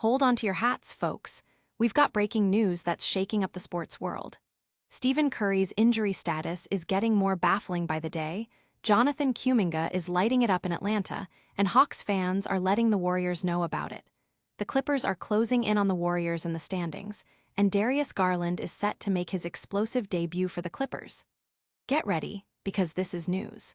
Hold on to your hats, folks. We've got breaking news that's shaking up the sports world. Stephen Curry's injury status is getting more baffling by the day. Jonathan Kuminga is lighting it up in Atlanta, and Hawks fans are letting the Warriors know about it. The Clippers are closing in on the Warriors in the standings, and Darius Garland is set to make his explosive debut for the Clippers. Get ready, because this is news.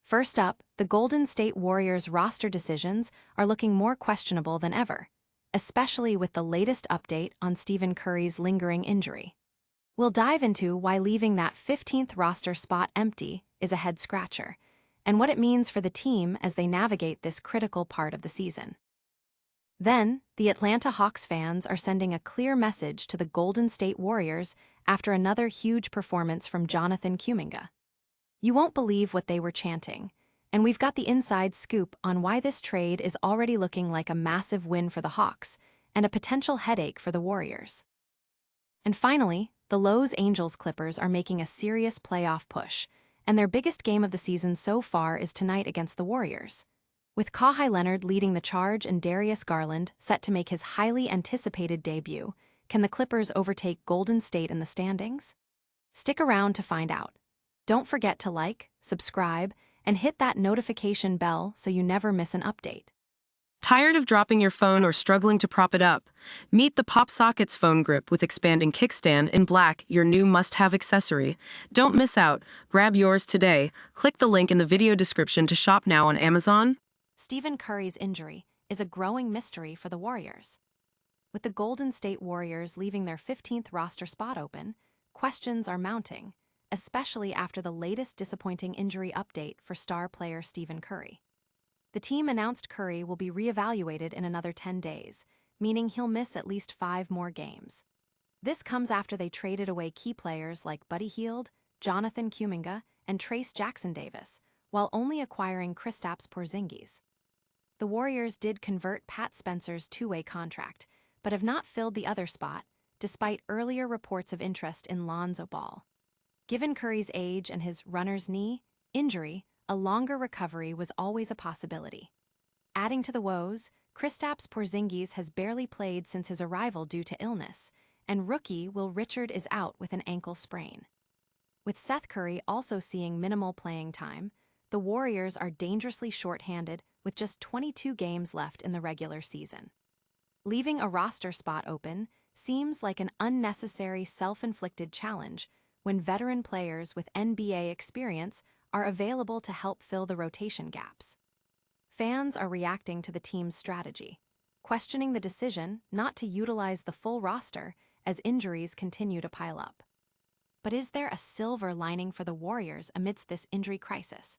First up, the Golden State Warriors roster decisions are looking more questionable than ever, especially with the latest update on Stephen Curry's lingering injury. We'll dive into why leaving that 15th roster spot empty is a head-scratcher, and what it means for the team as they navigate this critical part of the season. Then, the Atlanta Hawks fans are sending a clear message to the Golden State Warriors after another huge performance from Jonathan Kuminga. You won't believe what they were chanting, and we've got the inside scoop on why this trade is already looking like a massive win for the Hawks and a potential headache for the Warriors. And finally, the Los Angeles Clippers are making a serious playoff push, and their biggest game of the season so far is tonight against the Warriors. With Kawhi Leonard leading the charge and Darius Garland set to make his highly anticipated debut, can the Clippers overtake Golden State in the standings? Stick around to find out. Don't forget to like, subscribe, and hit that notification bell so you never miss an update. Tired of dropping your phone or struggling to prop it up? Meet the PopSockets phone grip with expanding kickstand in black, your new must-have accessory. Don't miss out. Grab yours today. Click the link in the video description to shop now on Amazon. Stephen Curry's injury is a growing mystery for the Warriors. With the Golden State Warriors leaving their 15th roster spot open, questions are mounting, especially after the latest disappointing injury update for star player Stephen Curry. The team announced Curry will be reevaluated in another 10 days, meaning he'll miss at least 5 more games. This comes after they traded away key players like Buddy Hield, Jonathan Kuminga, and Trace Jackson-Davis, while only acquiring Kristaps Porzingis. The Warriors did convert Pat Spencer's two-way contract, but have not filled the other spot, despite earlier reports of interest in Lonzo Ball. Given Curry's age and his runner's knee injury, a longer recovery was always a possibility. Adding to the woes, Kristaps Porzingis has barely played since his arrival due to illness, and rookie Will Richard is out with an ankle sprain. With Seth Curry also seeing minimal playing time, the Warriors are dangerously short-handed with just 22 games left in the regular season. Leaving a roster spot open seems like an unnecessary self-inflicted challenge when veteran players with NBA experience are available to help fill the rotation gaps. Fans are reacting to the team's strategy, questioning the decision not to utilize the full roster as injuries continue to pile up. But is there a silver lining for the Warriors amidst this injury crisis?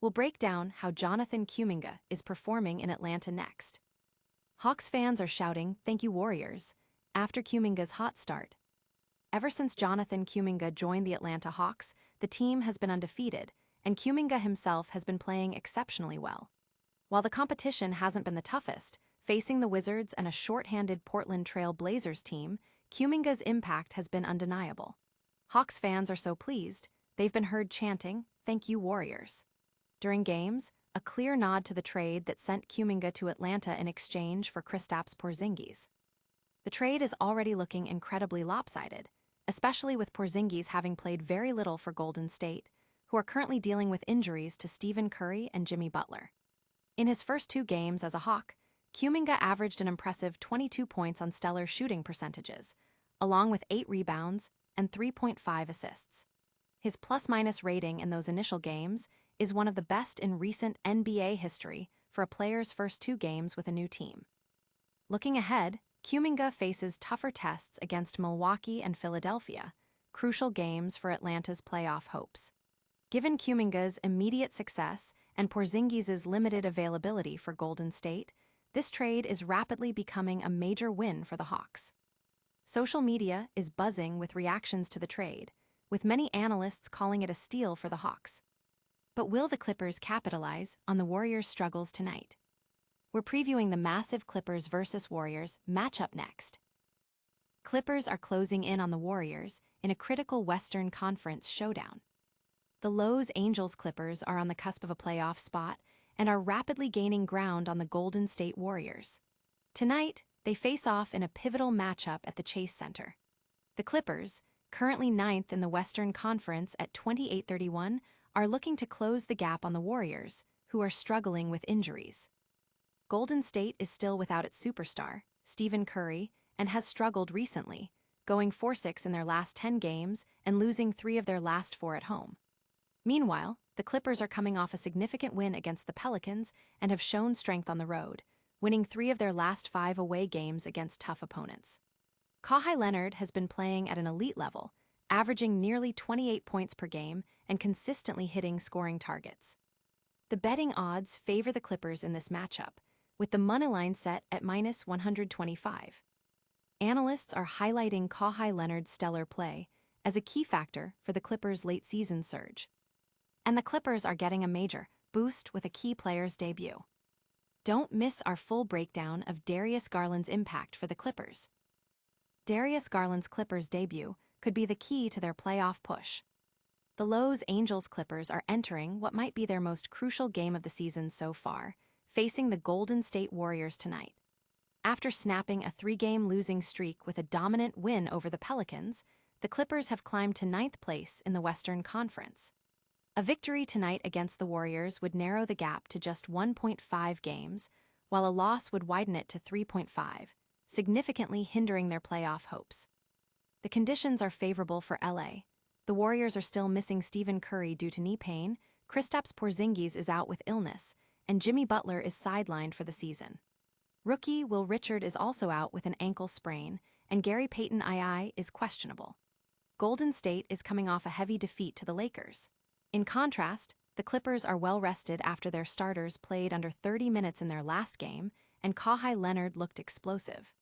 We'll break down how Jonathan Kuminga is performing in Atlanta next. Hawks fans are shouting, "Thank you, Warriors," after Kuminga's hot start. Ever since Jonathan Kuminga joined the Atlanta Hawks, the team has been undefeated, and Kuminga himself has been playing exceptionally well. While the competition hasn't been the toughest, facing the Wizards and a short-handed Portland Trail Blazers team, Kuminga's impact has been undeniable. Hawks fans are so pleased, they've been heard chanting, "Thank you, Warriors." During games, a clear nod to the trade that sent Kuminga to Atlanta in exchange for Kristaps Porzingis. The trade is already looking incredibly lopsided, especially with Porzingis having played very little for Golden State, who are currently dealing with injuries to Stephen Curry and Jimmy Butler. In his first 2 games as a Hawk, Kuminga averaged an impressive 22 points on stellar shooting percentages, along with 8 rebounds and 3.5 assists. His plus-minus rating in those initial games is one of the best in recent NBA history for a player's first 2 games with a new team. Looking ahead, Kuminga faces tougher tests against Milwaukee and Philadelphia, crucial games for Atlanta's playoff hopes. Given Kuminga's immediate success and Porzingis' limited availability for Golden State, this trade is rapidly becoming a major win for the Hawks. Social media is buzzing with reactions to the trade, with many analysts calling it a steal for the Hawks. But will the Clippers capitalize on the Warriors' struggles tonight? We're previewing the massive Clippers versus Warriors matchup next. Clippers are closing in on the Warriors in a critical Western Conference showdown. The Los Angeles Clippers are on the cusp of a playoff spot and are rapidly gaining ground on the Golden State Warriors. Tonight, they face off in a pivotal matchup at the Chase Center. The Clippers, currently ninth in the Western Conference at 28-31, are looking to close the gap on the Warriors, who are struggling with injuries. Golden State is still without its superstar, Stephen Curry, and has struggled recently, going 4-6 in their last 10 games and losing 3 of their last 4 at home. Meanwhile, the Clippers are coming off a significant win against the Pelicans and have shown strength on the road, winning 3 of their last 5 away games against tough opponents. Kawhi Leonard has been playing at an elite level, averaging nearly 28 points per game and consistently hitting scoring targets. The betting odds favor the Clippers in this matchup, with the moneyline set at -125. Analysts are highlighting Kawhi Leonard's stellar play as a key factor for the Clippers' late-season surge. And the Clippers are getting a major boost with a key player's debut. Don't miss our full breakdown of Darius Garland's impact for the Clippers. Darius Garland's Clippers debut could be the key to their playoff push. The Los Angeles Clippers are entering what might be their most crucial game of the season so far, facing the Golden State Warriors tonight. After snapping a 3-game losing streak with a dominant win over the Pelicans, the Clippers have climbed to 9th place in the Western Conference. A victory tonight against the Warriors would narrow the gap to just 1.5 games, while a loss would widen it to 3.5, significantly hindering their playoff hopes. The conditions are favorable for LA. The Warriors are still missing Stephen Curry due to knee pain, Kristaps Porzingis is out with illness, and Jimmy Butler is sidelined for the season. Rookie Will Richard is also out with an ankle sprain, and Gary Payton II is questionable. Golden State is coming off a heavy defeat to the Lakers. In contrast, the Clippers are well-rested after their starters played under 30 minutes in their last game, and Kawhi Leonard looked explosive.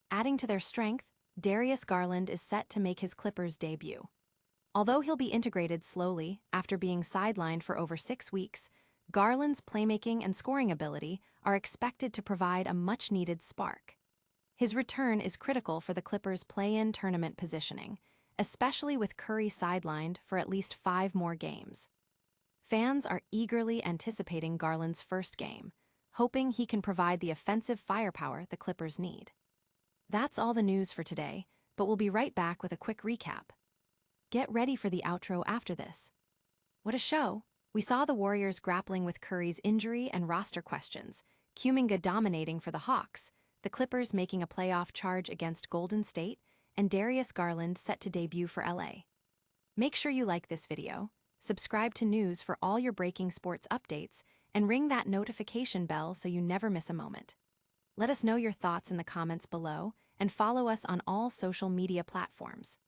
Adding to their strength, Darius Garland is set to make his Clippers debut. Although he'll be integrated slowly after being sidelined for over 6 weeks, Garland's playmaking and scoring ability are expected to provide a much-needed spark. His return is critical for the Clippers' play-in tournament positioning, especially with Curry sidelined for at least 5 more games. Fans are eagerly anticipating Garland's first game, hoping he can provide the offensive firepower the Clippers need. That's all the news for today, but we'll be right back with a quick recap. Get ready for the outro after this. What a show! We saw the Warriors grappling with Curry's injury and roster questions, Kuminga dominating for the Hawks, the Clippers making a playoff charge against Golden State, and Darius Garland set to debut for LA. Make sure you like this video, subscribe to news for all your breaking sports updates, and ring that notification bell so you never miss a moment. Let us know your thoughts in the comments below, and follow us on all social media platforms.